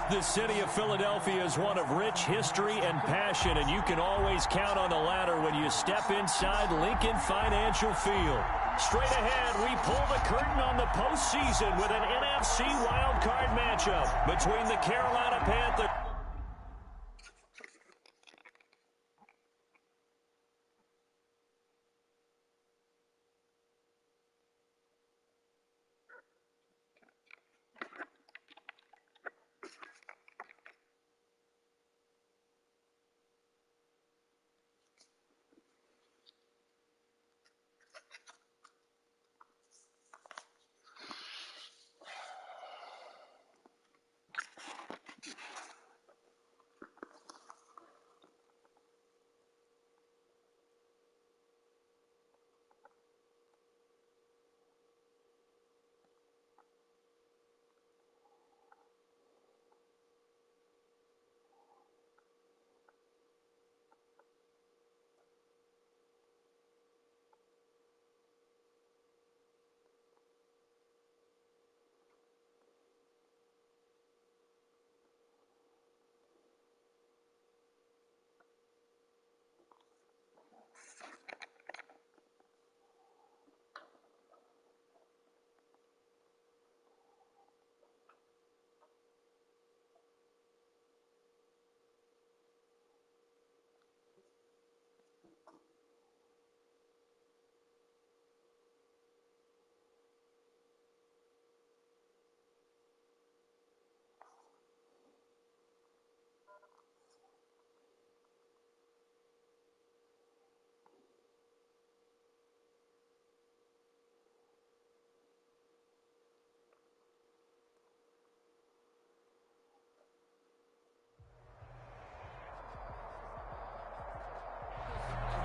The city of Philadelphia is one of rich history and passion, and you can always count on the latter when you step inside Lincoln Financial Field. Straight ahead, we pull the curtain on the postseason with an NFC wildcard matchup between the Carolina Panthers.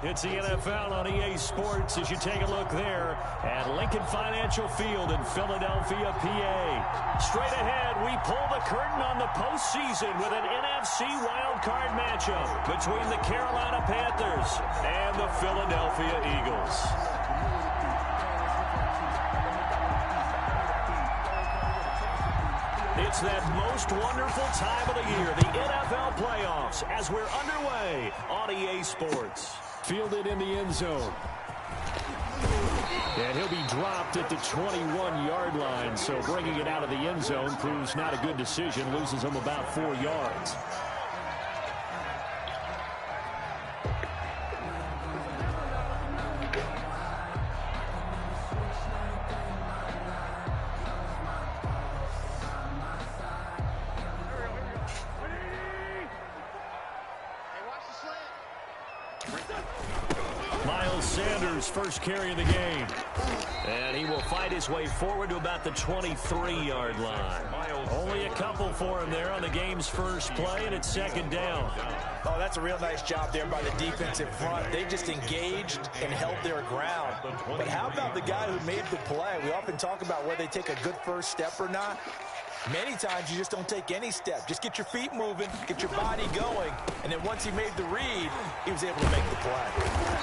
It's the NFL on EA Sports as you take a look there at Lincoln Financial Field in Philadelphia, PA. Straight ahead, we pull the curtain on the postseason with an NFC wildcard matchup between the Carolina Panthers and the Philadelphia Eagles. It's that most wonderful time of the year, the NFL playoffs, as we're underway on EA Sports. Fielded in the end zone. And he'll be dropped at the 21-yard line, so bringing it out of the end zone proves not a good decision, loses him about 4 yards. First carry of the game. And he will fight his way forward to about the 23-yard line. Only a couple for him there on the game's first play, and it's second down. Oh, that's a real nice job there by the defensive front. They just engaged and held their ground. But how about the guy who made the play? We often talk about whether they take a good first step or not. Many times you just don't take any step. Just get your feet moving, get your body going, and then once he made the read, he was able to make the play.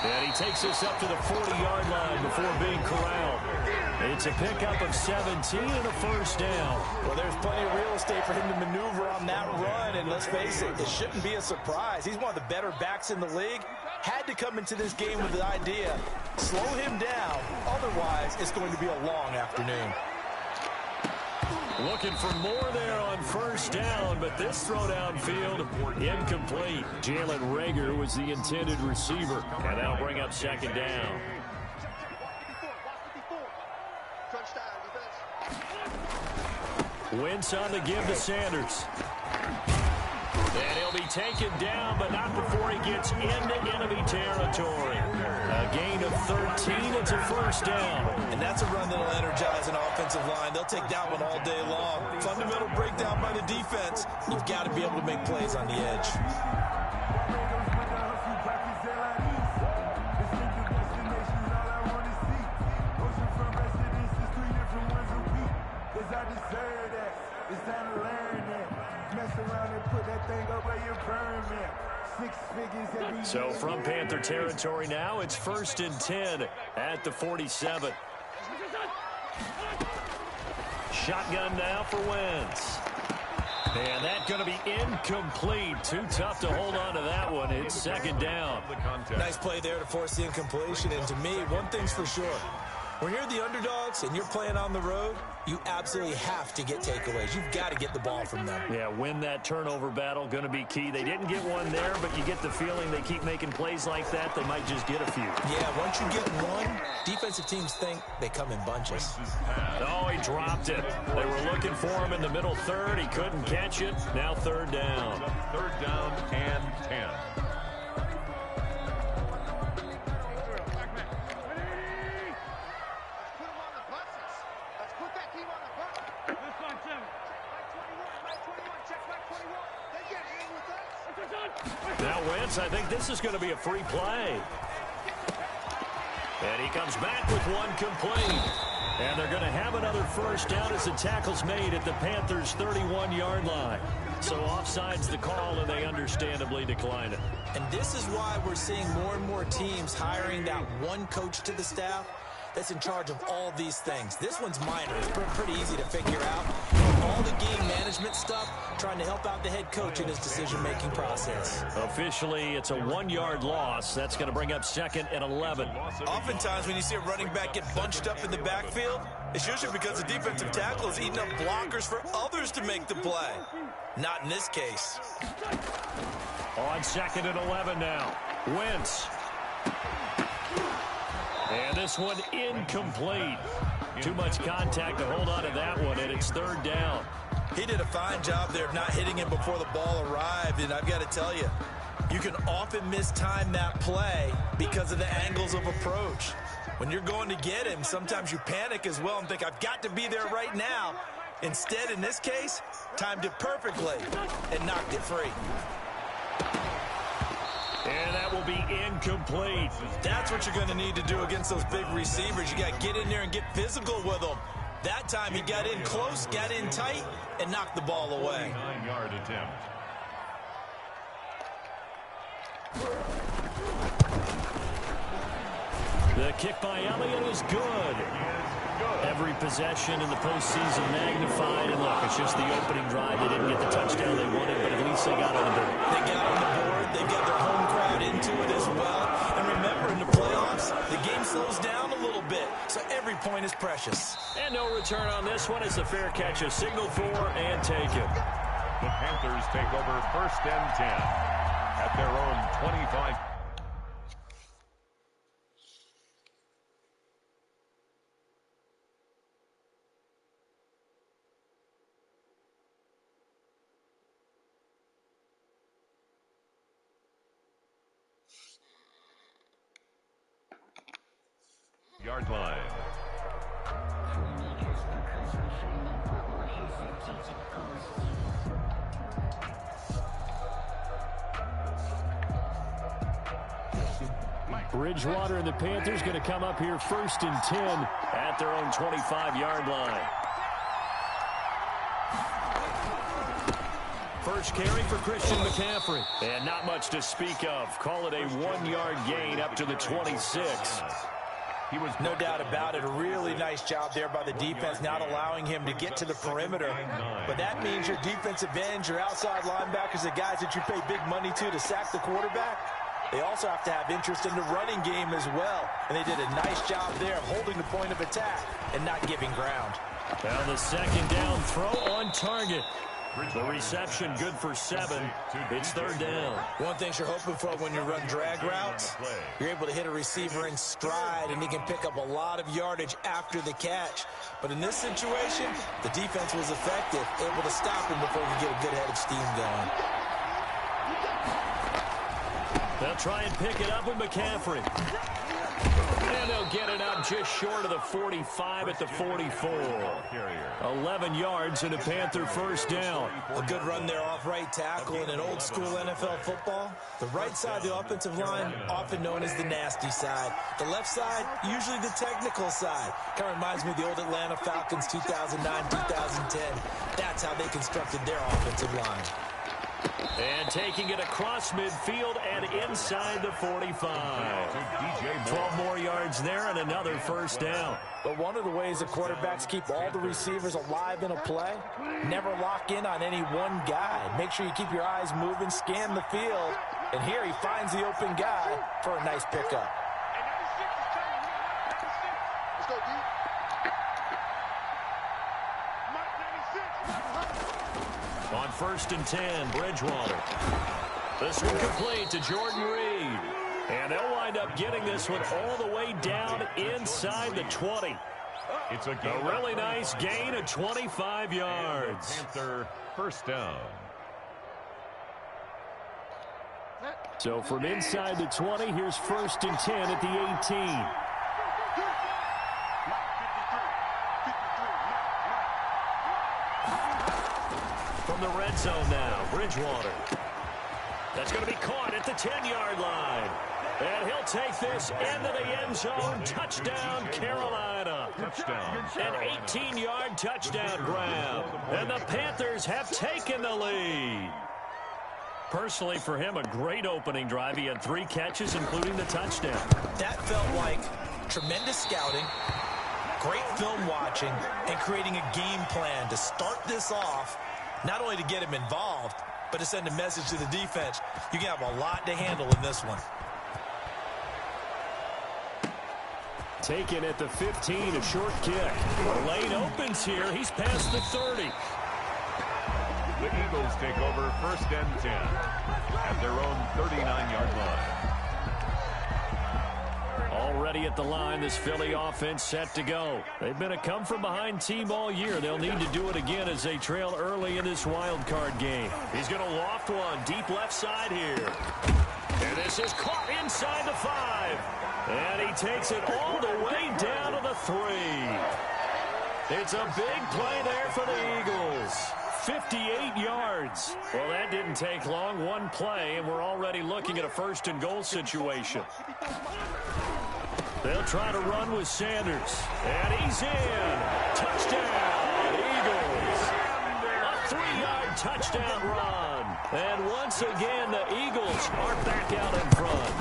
And he takes us up to the 40-yard line before being corralled. It's a pickup of 17 and a first down. Well, there's plenty of real estate for him to maneuver on that run, and let's face it, it shouldn't be a surprise. He's one of the better backs in the league. Had to come into this game with the idea, slow him down, otherwise it's going to be a long afternoon. Looking for more there on first down, but this throw downfield incomplete. Jalen Reagor was the intended receiver, and that'll bring up second down. Wentz on the give to Sanders. And he'll be taken down, but not before he gets into enemy territory. A gain of 13, it's a first down. And that's a run that'll energize an offensive line. They'll take that one all day long. Fundamental breakdown by the defense. You've got to be able to make plays on the edge. So from Panther territory now, it's 1st and 10 at the 47. Shotgun now for Wentz. And that's going to be incomplete. Too tough to hold on to that one. It's second down. Nice play there to force the incompletion. And to me, one thing's for sure. When you're the underdogs and you're playing on the road, you absolutely have to get takeaways. You've got to get the ball from them. Yeah, win that turnover battle, going to be key. They didn't get one there, but you get the feeling they keep making plays like that, they might just get a few. Yeah, once you get one, defensive teams think they come in bunches. Oh, he dropped it. They were looking for him in the middle third. He couldn't catch it. Now third down. Third down and 10. Now Wentz, I think this is going to be a free play. And he comes back with one complete. And they're going to have another first down as the tackle's made at the Panthers' 31-yard line. So offside's the call, and they understandably decline it. And this is why we're seeing more and more teams hiring that one coach to the staff that's in charge of all these things. This one's minor. It's pretty easy to figure out. All the game management stuff, trying to help out the head coach in his decision-making process. Officially, it's a 1-yard loss. That's going to bring up second and 11. Oftentimes, when you see a running back get bunched up in the backfield, it's usually because the defensive tackle is eating up blockers for others to make the play. Not in this case. On second and 11 now. Wentz. And this one incomplete. Too much contact to hold on to that one, and it's third down. He did a fine job there of not hitting him before the ball arrived, and I've got to tell you, you can often mistime that play because of the angles of approach. When you're going to get him, sometimes you panic as well and think, I've got to be there right now. Instead, in this case, timed it perfectly and knocked it free. And that will be incomplete. That's what you're going to need to do against those big receivers. You got to get in there and get physical with them. That time he got in close, got in tight, and knocked the ball away. 9-yard attempt. The kick by Elliott is good. Every possession in the postseason magnified. And look, it's just the opening drive. They didn't get the touchdown they wanted, but at least they got on the board. They got on the board. They've got their home crowd into it as well. And remember, in the playoffs, the game slows down a little bit, so every point is precious. And no return on this one. It's a fair catch, a signal for, and take it. The Panthers take over first and 10 at their own 25. Yard line. Bridgewater and the Panthers going to come up here first and 10 at their own 25-yard line. First carry for Christian McCaffrey. And not much to speak of. Call it a 1-yard gain up to the 26. No doubt about it. A really nice job there by the defense, not allowing him to get to the perimeter. But that means your defensive ends, your outside linebackers, the guys that you pay big money to sack the quarterback, they also have to have interest in the running game as well. And they did a nice job there of holding the point of attack and not giving ground. Now the second down throw on target. The reception good for 7. It's third down. One thing you're hoping for when you run drag routes, you're able to hit a receiver in stride, and he can pick up a lot of yardage after the catch. But in this situation, the defense was effective, able to stop him before he could get a good head of steam going. They'll try and pick it up with McCaffrey. And they'll get it up just short of the 45 at the 44. 11 yards and a Panther first down. A good run there off right tackle in an old school NFL football. The right side of the offensive line, often known as the nasty side. The left side, usually the technical side. Kind of reminds me of the old Atlanta Falcons 2009-2010. That's how they constructed their offensive line. And taking it across midfield and inside the 45. 12 more yards there and another first down. But one of the ways the quarterbacks keep all the receivers alive in a play, never lock in on any one guy. Make sure you keep your eyes moving, scan the field. And here he finds the open guy for a nice pickup. On 1st and 10, Bridgewater. This one complete to Jordan Reed. And they'll wind up getting this one all the way down inside the 20. It's a really nice gain of 25 yards. Panther first down. So from inside the 20, here's 1st and 10 at the 18. From the red zone now, Bridgewater. That's going to be caught at the 10-yard line. And he'll take this into the end zone. Touchdown, Carolina. Touchdown. An 18-yard touchdown grab. And the Panthers have taken the lead. Personally, for him, a great opening drive. He had 3 catches, including the touchdown. That felt like tremendous scouting, great film watching, and creating a game plan to start this off, not only to get him involved, but to send a message to the defense. You can have a lot to handle in this one. Taken at the 15, a short kick. The lane opens here. He's past the 30. The Eagles take over 1st and 10 at their own 39-yard line. Already at the line, this Philly offense set to go. They've been a come-from-behind team all year. They'll need to do it again as they trail early in this wild card game. He's going to loft one deep left side here. And this is caught inside the 5. And he takes it all the way down to the 3. It's a big play there for the Eagles. 58 yards. Well, that didn't take long. One play, and we're already looking at a 1st and goal situation. They'll try to run with Sanders. And he's in. Touchdown, Eagles. A 3-yard touchdown run. And once again, the Eagles are back out in front.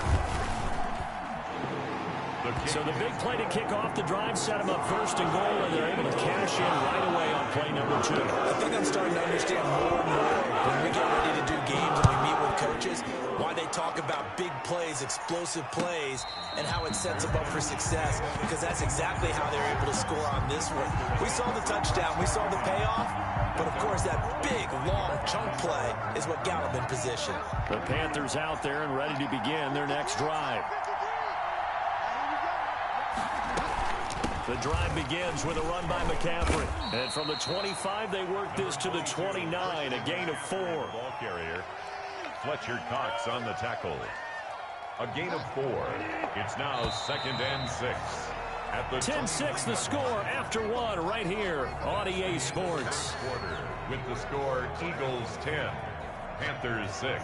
So the big play to kick off the drive set them up 1st and goal, and they're able to cash in right away on play number 2. I think I'm starting to understand more and more when we get ready to do games and we meet with coaches, why they talk about big plays, explosive plays, and how it sets them up for success, because that's exactly how they're able to score on this one. We saw the touchdown, we saw the payoff, but of course that big, long chunk play is what got them in position. The Panthers out there and ready to begin their next drive. The drive begins with a run by McCaffrey. And from the 25, they work this to the 29, a gain of 4. Ball carrier, Fletcher Cox on the tackle. A gain of 4. It's now 2nd and 6. At the 10-6 the score after 1 right here on EA Sports. Quarter with the score Eagles 10, Panthers 6.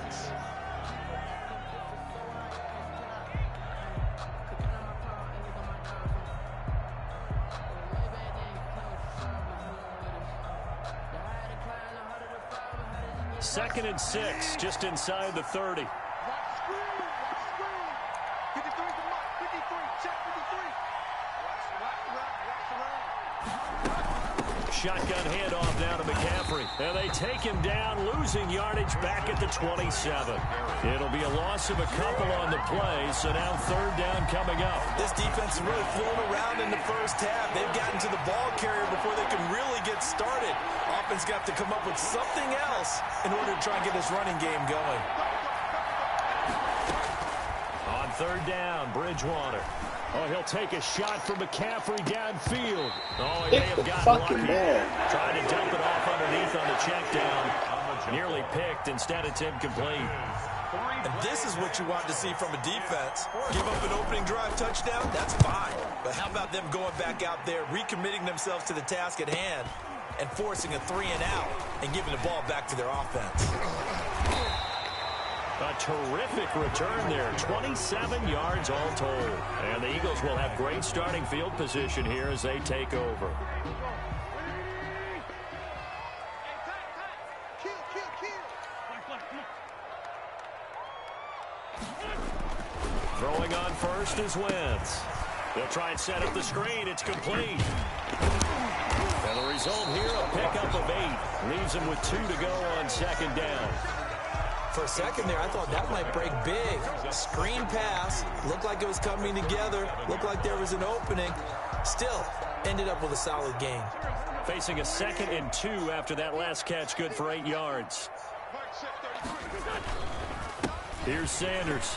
Second and 6, just inside the 30. Shotgun handoff now to McCaffrey. And they take him down, losing yardage back at the 27. It'll be a loss of a couple on the play, so now 3rd down coming up. This defense is really flown around in the first half. They've gotten to the ball carrier before they can really get started. Offense got to come up with something else in order to try and get this running game going. On 3rd down, Bridgewater. Oh, he'll take a shot from McCaffrey downfield. Oh, he may have gotten lucky. Trying to dump it off underneath on the check down. Nearly picked. Instead, it's incomplete. And this is what you want to see from a defense. Give up an opening drive touchdown, that's fine. But how about them going back out there, recommitting themselves to the task at hand, and forcing a 3-and-out and giving the ball back to their offense. A terrific return there, 27 yards all told. And the Eagles will have great starting field position here as they take over. Throwing on first is Wentz. They'll try and set up the screen. It's complete. And the result here, a pickup of 8. Leaves him with 2 to go on second down. For a second there, I thought that might break big. Screen pass. Looked like it was coming together. Looked like there was an opening. Still, ended up with a solid gain. Facing a 2nd and 2 after that last catch, good for 8 yards. Here's Sanders.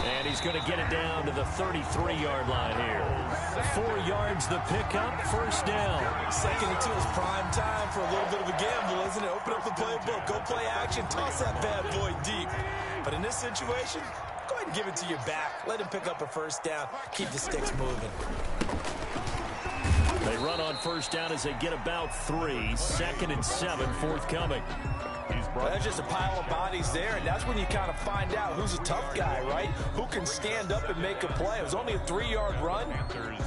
And he's going to get it down to the 33-yard line here. 4 yards the pickup, first down. 2nd and 2 is prime time for a little bit of a gamble, isn't it? Open up the playbook, go play action, toss that bad boy deep. But in this situation, go ahead and give it to your back. Let him pick up a first down. Keep the sticks moving. They run on first down as they get about 3. 2nd and 7 forthcoming. Well, that's just a pile of bodies there, and that's when you kind of find out who's a tough guy, right? Who can stand up and make a play. It was only a 3-yard run,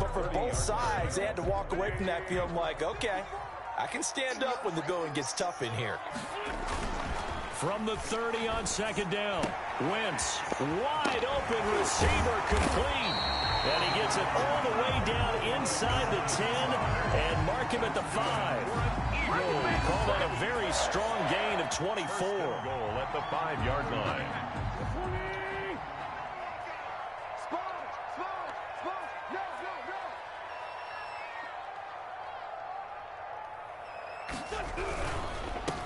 but for both sides, they had to walk away from that feeling like, okay, I can stand up when the going gets tough in here. From the 30 on second down, Wentz, wide open receiver, complete. And he gets it all the way down inside the 10 and mark him at the 5. Call that a very strong gain of 24. Goal at the 5-yard line.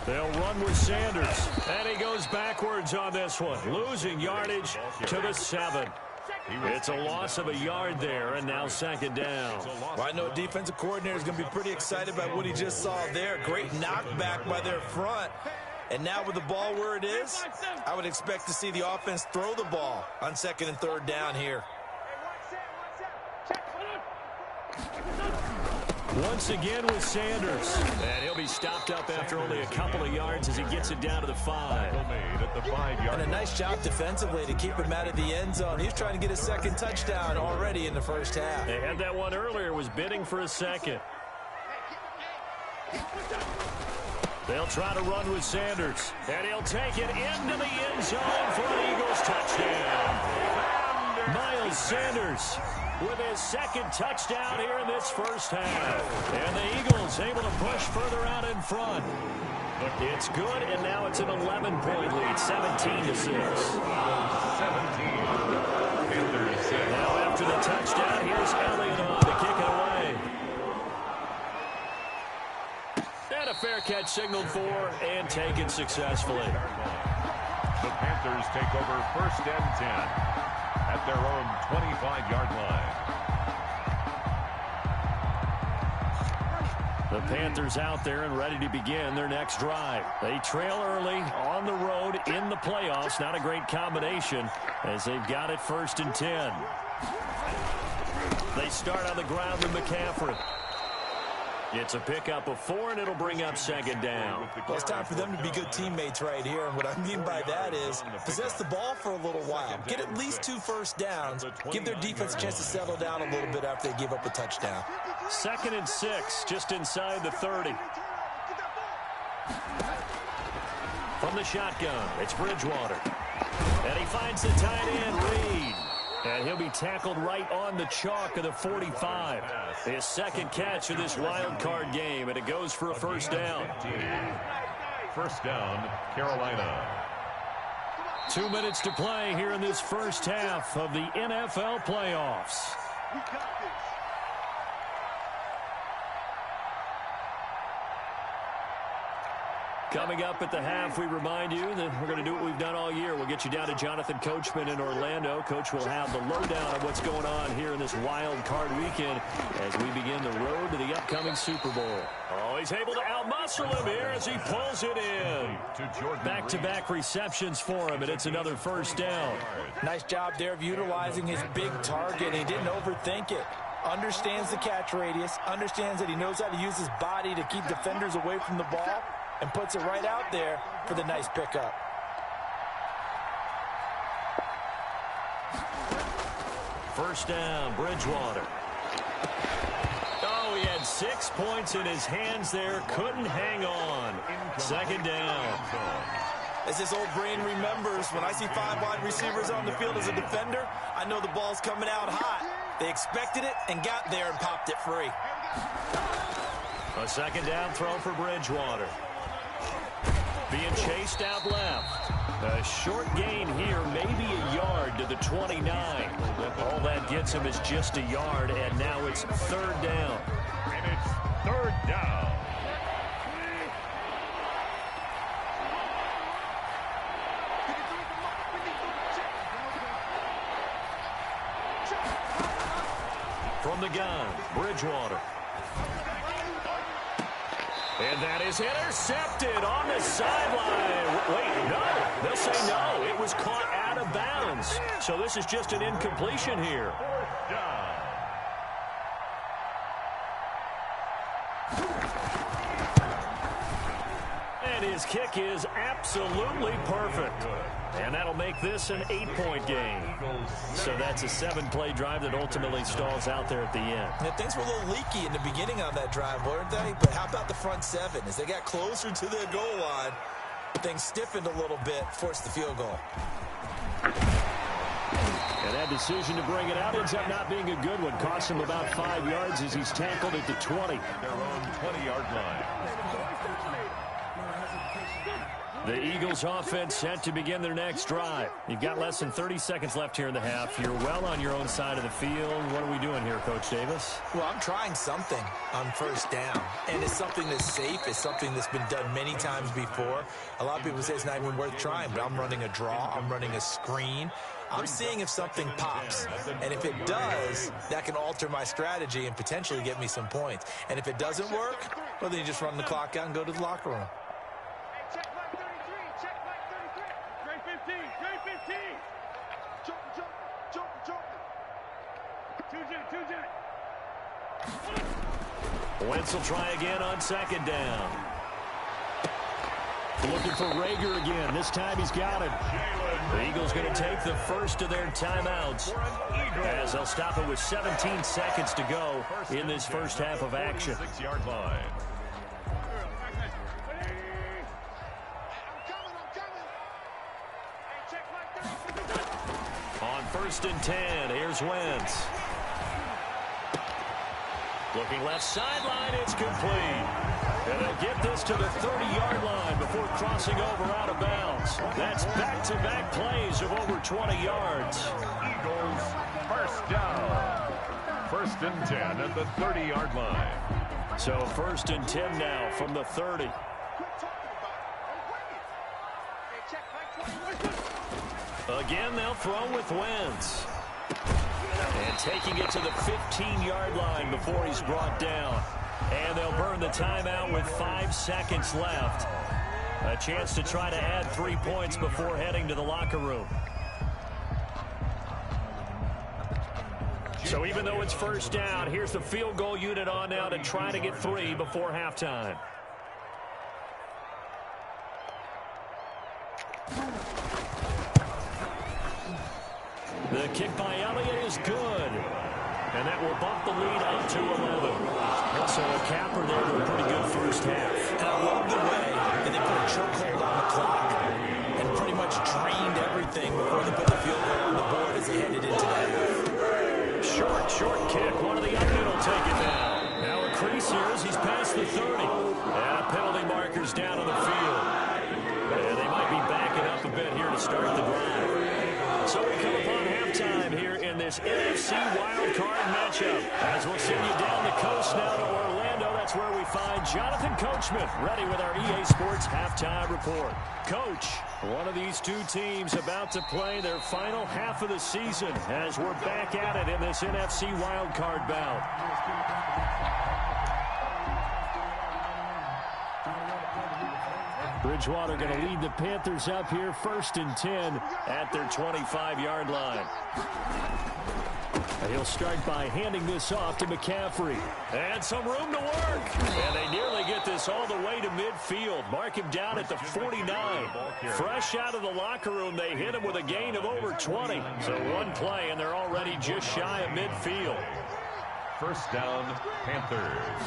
They'll run with Sanders, and he goes backwards on this one, losing yardage to the 7. It's a loss of a yard there, and now second down. Well, I know a defensive coordinator is going to be pretty excited about what he just saw there. Great knockback by their front. And now with the ball where it is, I would expect to see the offense throw the ball on 2nd and 3rd down here. Once again with Sanders. And he'll be stopped up after only a couple of yards as he gets it down to the 5. And a nice job defensively to keep him out of the end zone. He's trying to get his 2nd touchdown already in the first half. They had that one earlier, was bidding for a 2nd. They'll try to run with Sanders. And he'll take it into the end zone for an Eagles touchdown. Miles Sanders with his 2nd touchdown here in this first half. And the Eagles able to push further out in front. It's good, and now it's an 11-point lead, 17-6. 17. Now after the touchdown, here's Elliott on to kick it away. And a fair catch signaled for and taken successfully. The Panthers take over 1st and 10 at their own 25-yard line. The Panthers out there and ready to begin their next drive. They trail early on the road in the playoffs. Not a great combination as they've got it 1st and 10. They start on the ground with McCaffrey. It's a pickup of 4, and it'll bring up 2nd down. Well, it's time for them to be good teammates right here. And what I mean by that is possess the ball for a little while. Get at least 2 first downs. Give their defense a chance to settle down a little bit after they give up a touchdown. 2nd and 6, just inside the 30. From the shotgun, it's Bridgewater. And he finds the tight end, Reed. And he'll be tackled right on the chalk of the 45. His 2nd catch of this wild card game, and it goes for a first down. First down, Carolina. 2 minutes to play here in this first half of the NFL playoffs. Coming up at the half, we remind you that we're going to do what we've done all year. We'll get you down to Jonathan Coachman in Orlando. Coach will have the lowdown of what's going on here in this wild card weekend as we begin the road to the upcoming Super Bowl. Oh, he's able to outmuscle him here as he pulls it in. Back-to-back receptions for him, and it's another first down. Nice job there of utilizing his big target. He didn't overthink it. Understands the catch radius, understands that he knows how to use his body to keep defenders away from the ball, and puts it right out there for the nice pickup. First down, Bridgewater. Oh, he had 6 points in his hands there. Couldn't hang on. 2nd down. As this old brain remembers, when I see 5 wide receivers on the field as a defender, I know the ball's coming out hot. They expected it and got there and popped it free. A second down throw for Bridgewater. Being chased out left. A short gain here, maybe a yard to the 29. All that gets him is just a yard, and now it's third down. And it's third down. From the gun, Bridgewater. And that is intercepted on the sideline. Wait, no. They'll say no. It was caught out of bounds. So this is just an incompletion here. Fourth down. And his kick is absolutely perfect. And that'll make this an 8-point game. So that's a 7-play drive that ultimately stalls out there at the end. Yeah, things were a little leaky in the beginning on that drive, weren't they? But how about the front 7? As they got closer to their goal line, things stiffened a little bit, forced the field goal. And that decision to bring it out ends up not being a good one. Costs him about 5 yards as he's tackled at the 20. Their own 20-yard line. The Eagles offense set to begin their next drive. You've got less than 30 seconds left here in the half. You're well on your own side of the field. What are we doing here, Coach Davis? Well, I'm trying something on first down. And it's something that's safe. It's something that's been done many times before. A lot of people say it's not even worth trying, but I'm running a draw. I'm running a screen. I'm seeing if something pops. And if it does, that can alter my strategy and potentially get me some points. And if it doesn't work, well, then you just run the clock out and go to the locker room. Wentz will try again on second down. Looking for Rager again. This time he's got it. The Eagles going to take the first of their timeouts as they'll stop it with 17 seconds to go in this first half of action. 6-yard line. On first and 10, here's Wentz. Looking left sideline, it's complete. And they'll get this to the 30-yard line before crossing over out of bounds. That's back-to-back plays of over 20 yards. Eagles first down. First and 10 at the 30-yard line. So first and 10 now from the 30. Again, they'll throw with Wentz. And taking it to the 15-yard line before he's brought down. And they'll burn the timeout with 5 seconds left. A chance to try to add 3 points before heading to the locker room. So even though it's first down, here's the field goal unit on now to try to get 3 before halftime. The kick by Elliott is good. And that will bump the lead up to 11. So a capper there to a pretty good first half. And I love the way that they put a chokehold on the clock and pretty much drained everything before they put the field goal on the board as they headed into that half. Short kick. One of the youngmen will take it down. Now a crease here as he's past the 30. And penalty markers down on the field. And they might be backing up a bit here to start the drive. So we come upon halftime here in this NFC wildcard matchup. As we'll send you down the coast now to Orlando, that's where we find Jonathan Coachman ready with our EA Sports halftime report. Coach, one of these two teams about to play their final half of the season as we're back at it in this NFC wildcard bout. Bridgewater going to lead the Panthers up here first and 10 at their 25-yard line. He'll start by handing this off to McCaffrey. And some room to work. And they nearly get this all the way to midfield. Mark him down at the 49. Fresh out of the locker room, they hit him with a gain of over 20. So one play, and they're already just shy of midfield. First down, Panthers.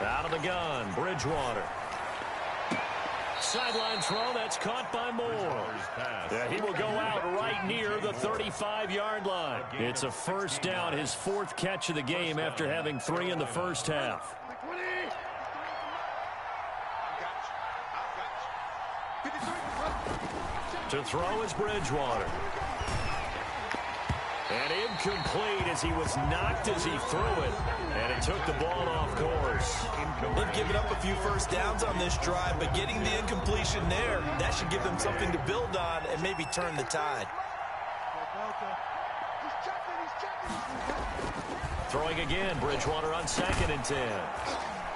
Out of the gun, Bridgewater. sideline throw. That's caught by Moore. Yeah, he will go out right near the 35-yard line. It's a first down, his fourth catch of the game after having 3 in the first half. To throw is Bridgewater. And incomplete as he was knocked as he threw it. And it took the ball off course. They've given up a few first downs on this drive, but getting the incompletion there, that should give them something to build on and maybe turn the tide. Throwing again, Bridgewater on 2nd and 10.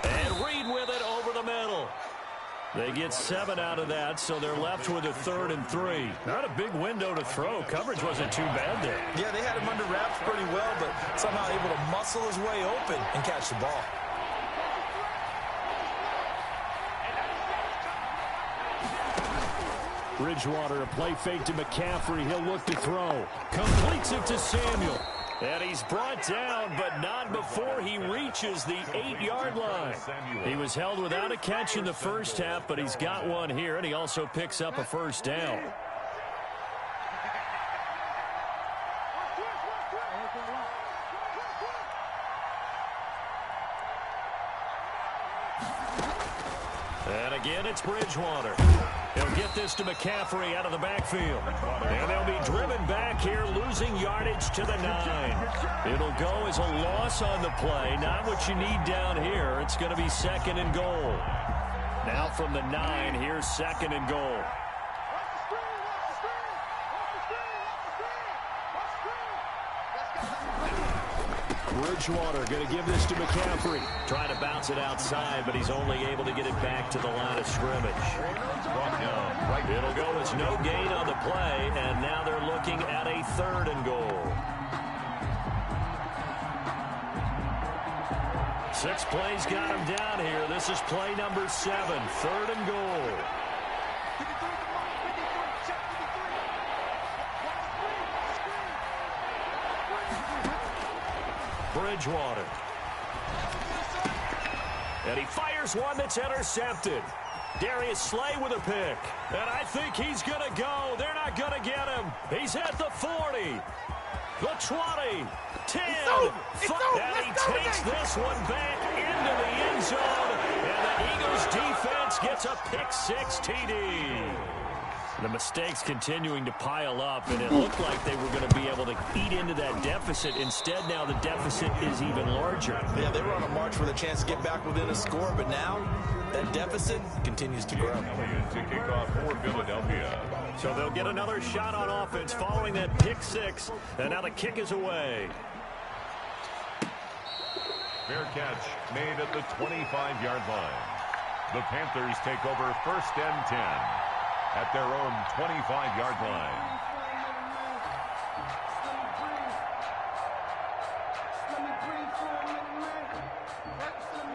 And Reed with it over the middle. They get 7 out of that, so they're left with a 3rd and 3. Not a big window to throw. Coverage wasn't too bad there. Yeah, they had him under wraps pretty well, but somehow able to muscle his way open and catch the ball. Bridgewater, a play fake to McCaffrey. He'll look to throw. Completes it to Samuel. And he's brought down, but not before he reaches the 8-yard line. He was held without a catch in the first half, but he's got one here, and he also picks up a first down. And again, it's Bridgewater. He'll get this to McCaffrey out of the backfield. And they'll be driven back here, losing yardage to the 9. It'll go as a loss on the play. Not what you need down here. It's going to be 2nd and goal. Now from the 9, here's 2nd and goal. Bridgewater going to give this to McCaffrey. Trying to bounce it outside, but he's only able to get it back to the line of scrimmage. It'll go as no gain on the play, and now they're looking at a 3rd and goal. 6 plays got him down here. This is play number 7, 3rd and goal. Bridgewater. And he fires one that's intercepted. Darius Slay with a pick. And I think he's going to go. They're not going to get him. He's at the 40. The 20. 10. And he takes this one back into the end zone. And the Eagles defense gets a pick-6 TD. The mistakes continuing to pile up, and it looked like they were going to be able to eat into that deficit. Instead, now the deficit is even larger. Yeah, they were on a march for the chance to get back within a score, but now that deficit continues to grow. To kick off for Philadelphia. So they'll get another shot on offense following that pick-6, and now the kick is away. Fair catch made at the 25-yard line. The Panthers take over 1st and 10. At their own 25-yard line.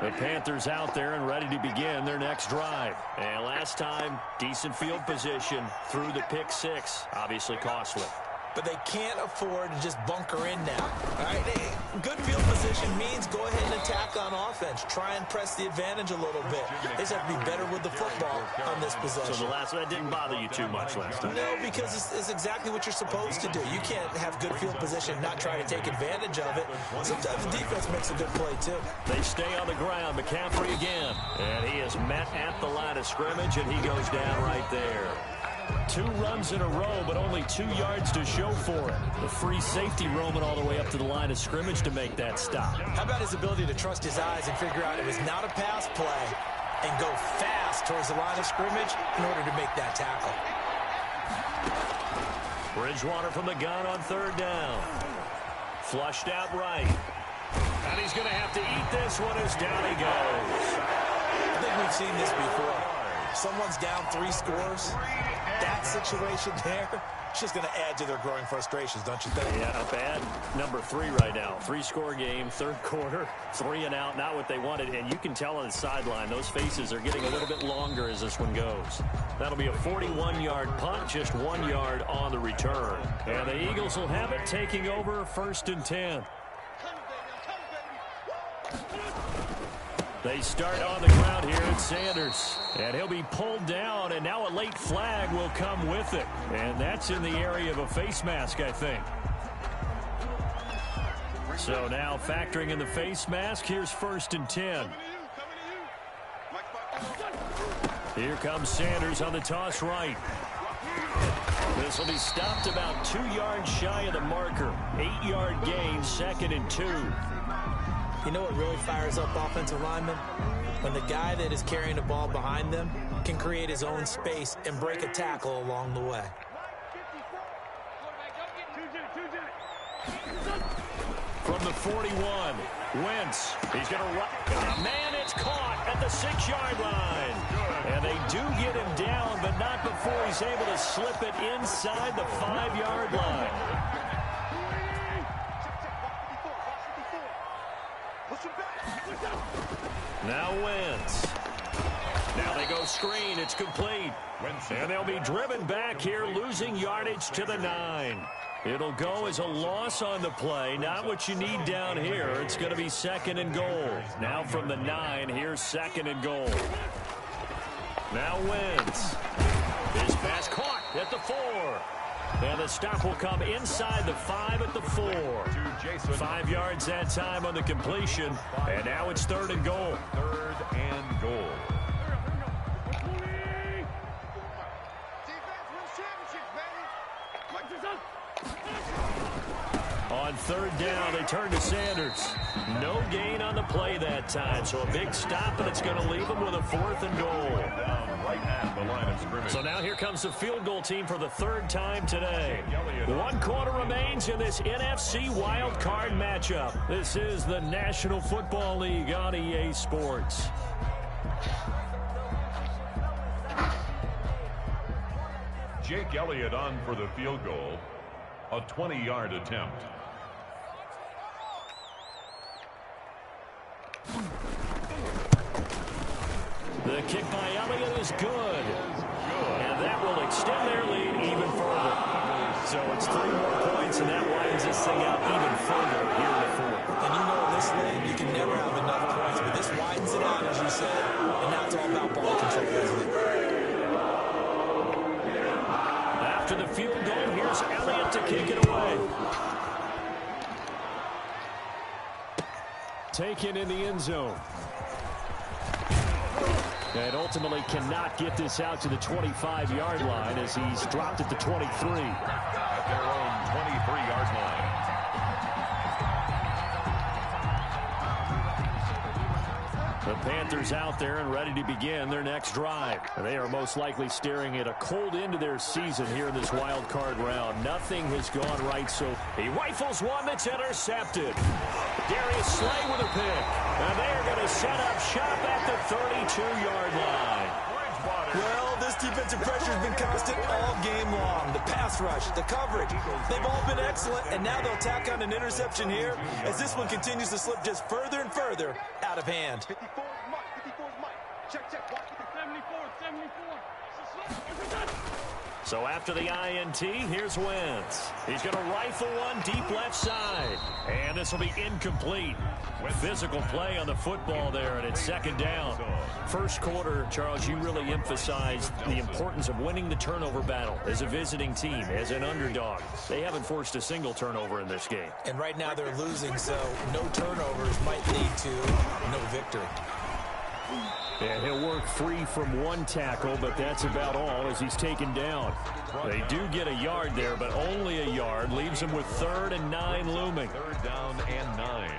The Panthers out there and ready to begin their next drive. And last time, decent field position through the pick-6. Obviously costly. But they can't afford to just bunker in now. All right, good field position means go ahead and attack on offense. Try and press the advantage a little bit. They just have to be better with the football on this possession. So that didn't bother you too much last time? No, because it's exactly what you're supposed to do. You can't have good field position and not try to take advantage of it. Sometimes the defense makes a good play, too. They stay on the ground. McCaffrey again. And he is met at the line of scrimmage, and he goes down right there. 2 runs in a row, but only 2 yards to show for it. The free safety roaming all the way up to the line of scrimmage to make that stop. How about his ability to trust his eyes and figure out it was not a pass play and go fast towards the line of scrimmage in order to make that tackle. Bridgewater from the gun on 3rd down. Flushed out right. And he's going to have to eat this one as down he goes. I think we've seen this before. Someone's down 3 scores. That situation there, it's just going to add to their growing frustrations, don't you think? Yeah, bad number 3 right now. 3-score game, 3rd quarter, 3 and out, not what they wanted. And you can tell on the sideline, those faces are getting a little bit longer as this one goes. That'll be a 41-yard punt, just 1 yard on the return. And the Eagles will have it, taking over 1st and 10. They start on the ground here at Sanders. And he'll be pulled down, and now a late flag will come with it. And that's in the area of a face mask, I think. So now factoring in the face mask, here's 1st and 10. Here comes Sanders on the toss right. This will be stopped about 2 yards shy of the marker. 8-yard gain, 2nd and 2. You know what really fires up offensive linemen? When the guy that is carrying the ball behind them can create his own space and break a tackle along the way. From the 41, Wentz. He's going to run. Man, it's caught at the 6-yard line. And they do get him down, but not before he's able to slip it inside the 5-yard line. Now Wentz. Now they go screen. It's complete. And they'll be driven back here, losing yardage to the 9. It'll go as a loss on the play. Not what you need down here. It's going to be 2nd and goal. Now from the 9, here's 2nd and goal. Now Wentz. His pass caught at the 4. And the stop will come inside the 5 at the 4. 5 yards that time on the completion. And now it's 3rd and goal. 3rd and goal. On 3rd down, they turn to Sanders. No gain on the play that time, so a big stop, and it's going to leave them with a 4th and goal. Down right at the line of scrimmage. So now here comes the field goal team for the 3rd time today. 1 quarter remains in this NFC wild card matchup. This is the National Football League on EA Sports. Jake Elliott on for the field goal. A 20-yard attempt. The kick by Elliott is good. And that will extend their lead even further. So it's 3 more points, and that widens this thing out even further here in the 4th. And you know in this league, you can never have enough points, but this widens it out, as you said, and now it's all about ball control, isn't it? After the field goal, here's Elliott to kick it away. Taken in the end zone. And ultimately cannot get this out to the 25-yard line as he's dropped at the 23. At their own 23-yard line. The Panthers out there and ready to begin their next drive. They are most likely staring at a cold end to their season here in this wild card round. Nothing has gone right, so he rifles one that's intercepted. Darius Slay with a pick. And they're going to set up shop at the 32-yard line. Well, this defensive pressure has been constant all game long. The pass rush, the coverage, they've all been excellent, and now they'll tack on an interception here as this one continues to slip just further and further out of hand. 54 Mike. Check. 74. So after the INT, here's Wentz. He's going to rifle one deep left side. And this will be incomplete. With physical play on the football there, and it's 2nd down. First quarter, Charles, you really emphasized the importance of winning the turnover battle as a visiting team, as an underdog. They haven't forced a single turnover in this game. And right now they're losing, so no turnovers might lead to no victory. And he'll work free from 1 tackle, but that's about all as he's taken down. They do get a yard there, but only a yard. Leaves him with 3rd and 9 looming. 3rd down and 9.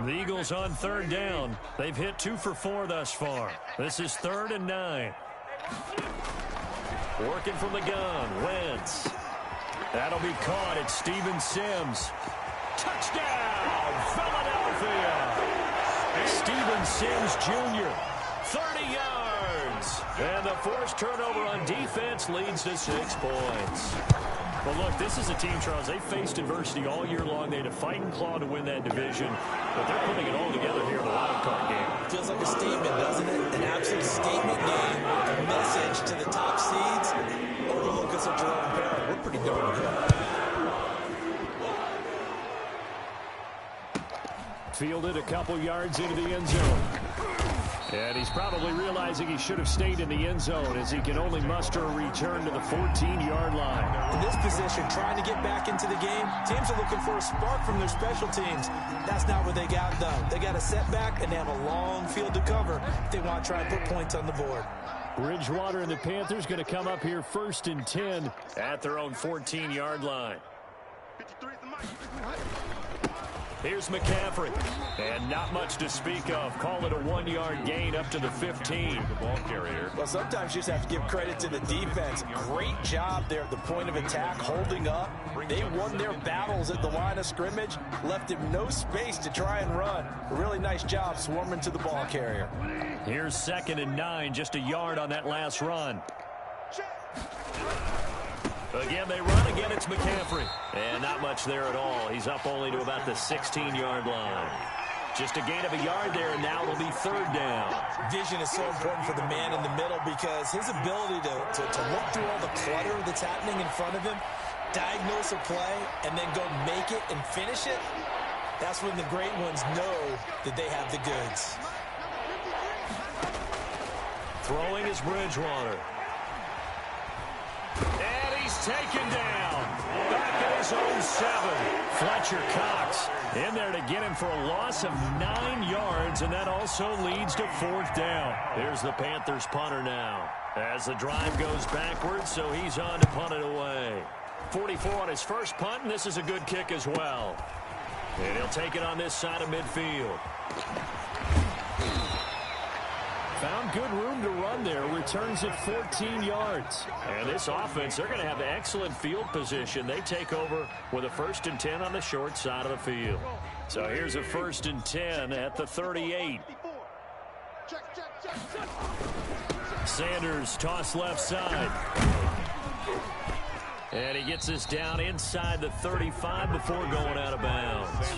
The Eagles on 3rd down. They've hit 2 for 4 thus far. This is 3rd and 9. Working from the gun, Wentz. That'll be caught at Steven Sims. Touchdown, Philadelphia! Steven Sims Jr., 30 yards. And the forced turnover on defense leads to 6 points. Well, look, this is a team, Charles, they faced adversity all year long. They had to fight and claw to win that division, but they're putting it all together here in the wild card game. Feels like a statement, doesn't it? An absolute statement game. A message to the top seeds. Oh, look at such a long pair. We're pretty darn good. Fielded a couple yards into the end zone. And he's probably realizing he should have stayed in the end zone as he can only muster a return to the 14-yard line. In this position, trying to get back into the game, teams are looking for a spark from their special teams. That's not what they got done. They got a setback, and they have a long field to cover if they want to try and put points on the board. Bridgewater and the Panthers going to come up here 1st and 10 at their own 14-yard line. Here's McCaffrey. And not much to speak of. Call it a 1-yard gain up to the 15. The ball carrier. Well, sometimes you just have to give credit to the defense. Great job there at the point of attack, holding up. They won their battles at the line of scrimmage, left him no space to try and run. A really nice job swarming to the ball carrier. Here's 2nd and 9, just a yard on that last run. Again, they run. Again, it's McCaffrey. And not much there at all. He's up only to about the 16-yard line. Just a gain of a yard there, and now it'll be 3rd down. Vision is so important for the man in the middle because his ability to look through all the clutter that's happening in front of him, diagnose a play, and then go make it and finish it, that's when the great ones know that they have the goods. Throwing is Bridgewater. And he's taken down. Back at his own 7. Fletcher Cox in there to get him for a loss of 9 yards, and that also leads to 4th down. Here's the Panthers punter now as the drive goes backwards, so he's on to punt it away. 44 on his first punt, and this is a good kick as well. And he'll take it on this side of midfield. Found good room to run there. Returns at 14 yards. And this offense, they're going to have excellent field position. They take over with a 1st and 10 on the short side of the field. So here's a 1st and 10 at the 38. Sanders toss left side. And he gets this down inside the 35 before going out of bounds.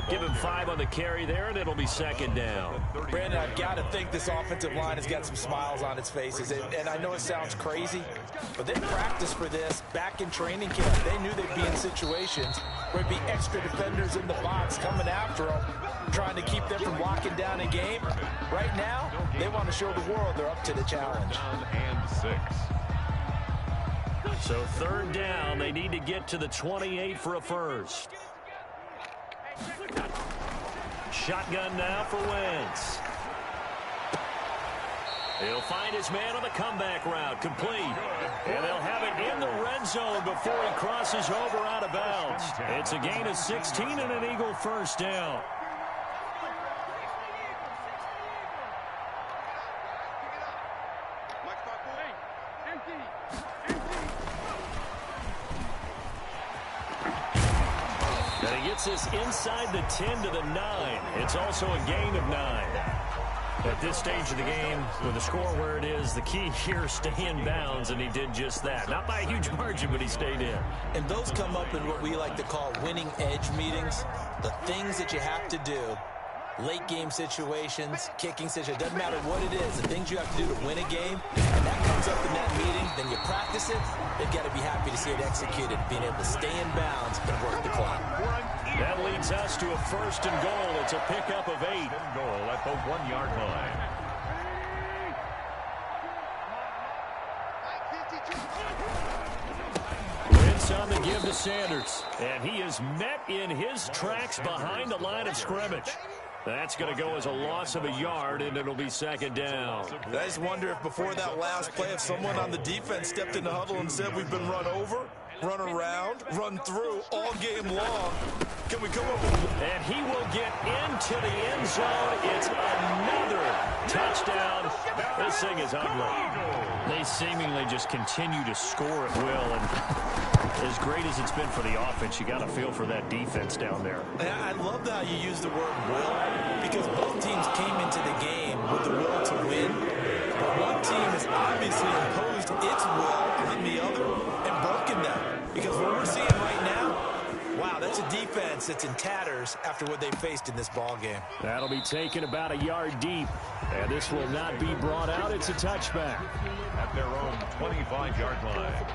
Give him 5 on the carry there, and it'll be 2nd down. Brandon, I've got to think this offensive line has got some smiles on its faces. And I know it sounds crazy, but they practiced for this back in training camp. They knew they'd be in situations where it'd be extra defenders in the box coming after them, trying to keep them from locking down a game. Right now, they want to show the world they're up to the challenge. And 6. So 3rd down, they need to get to the 28 for a first. Shotgun now for Wentz. He'll find his man on the comeback route, complete. And they'll have it in the red zone before he crosses over out of bounds. It's a gain of 16 and an Eagle 1st down. This inside the 10 to the 9. It's also a gain of 9. At this stage of the game, with the score where it is, the key here, stay in bounds, and he did just that. Not by a huge margin, but he stayed in. And those come up in what we like to call winning edge meetings. The things that you have to do, late game situations, kicking situations, doesn't matter what it is, the things you have to do to win a game, and that comes up in that meeting, then you practice it, they've got to be happy to see it executed, being able to stay in bounds and work the clock. That leads us to a 1st and goal. It's a pickup of 8. Goal at the 1-yard line. Wentz on the give to Sanders. And he is met in his tracks behind the line of scrimmage. That's going to go as a loss of a yard, and it'll be 2nd down. I just wonder if before that last play, if someone on the defense stepped in the huddle and said, we've been run over, run around, run through all game long. Can we come up with... And he will get into the end zone. It's another touchdown. This thing is ugly. They seemingly just continue to score at will. And as great as it's been for the offense, you got to feel for that defense down there. I love how you use the word will, because both teams came into the game with the will to win. But one team has obviously imposed its will on the other and broken them. Because what we're seeing right now, wow, that's a defense that's in tatters after what they faced in this ball game. That'll be taken about a yard deep. And this will not be brought out. It's a touchback. At their own 25-yard line.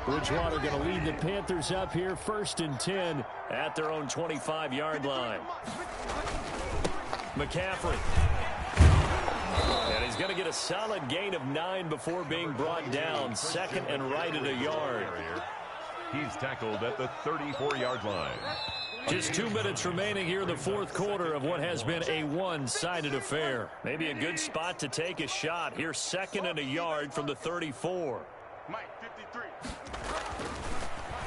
Bridgewater going to lead the Panthers up here, 1st and 10 at their own 25-yard line. McCaffrey. And he's going to get a solid gain of 9 before being brought down. 2nd and right at a yard. He's tackled at the 34-yard line. Just 2 minutes remaining here in the 4th quarter of what has been a one-sided affair. Maybe a good spot to take a shot. Here's 2nd and a yard from the 34. Mike, 53.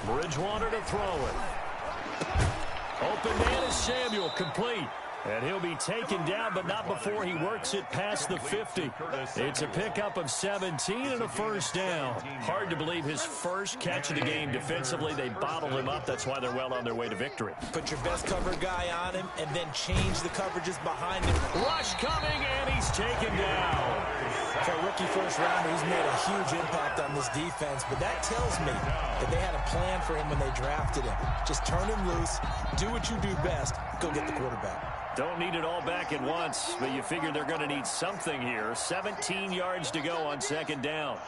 Bridgewater to throw it. Open man is Samuel, complete. And he'll be taken down, but not before he works it past the 50. It's a pickup of 17 and a 1st down. Hard to believe his first catch of the game defensively. They bottled him up. That's why they're well on their way to victory. Put your best cover guy on him and then change the coverages behind him. Rush coming, and he's taken down. For a rookie first rounder, he's made a huge impact on this defense, but that tells me that they had a plan for him when they drafted him. Just turn him loose, do what you do best, go get the quarterback. Don't need it all back at once, but you figure they're going to need something here. 17 yards to go on 2nd down.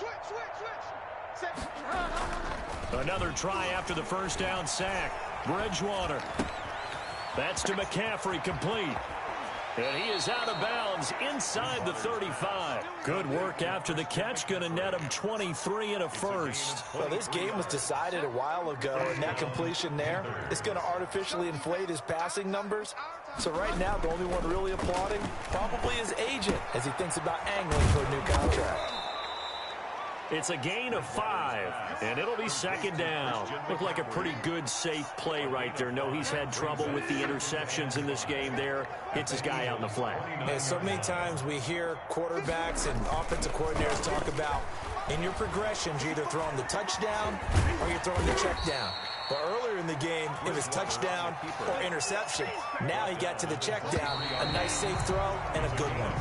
Another try after the 1st down sack. Bridgewater. That's to McCaffrey, complete. And he is out of bounds inside the 35. Good work after the catch. Going to net him 23 and a 1st. Well, this game was decided a while ago, and that completion there is going to artificially inflate his passing numbers. So right now, the only one really applauding probably his agent as he thinks about angling for a new contract. It's a gain of 5, and it'll be 2nd down. Looked like a pretty good, safe play right there. No, he's had trouble with the interceptions in this game there. Hits his guy out in the flat. And so many times we hear quarterbacks and offensive coordinators talk about in your progressions, you're either throwing the touchdown or you're throwing the check down. But earlier in the game, it was touchdown or interception. Now he got to the check down, a nice safe throw, and a good one.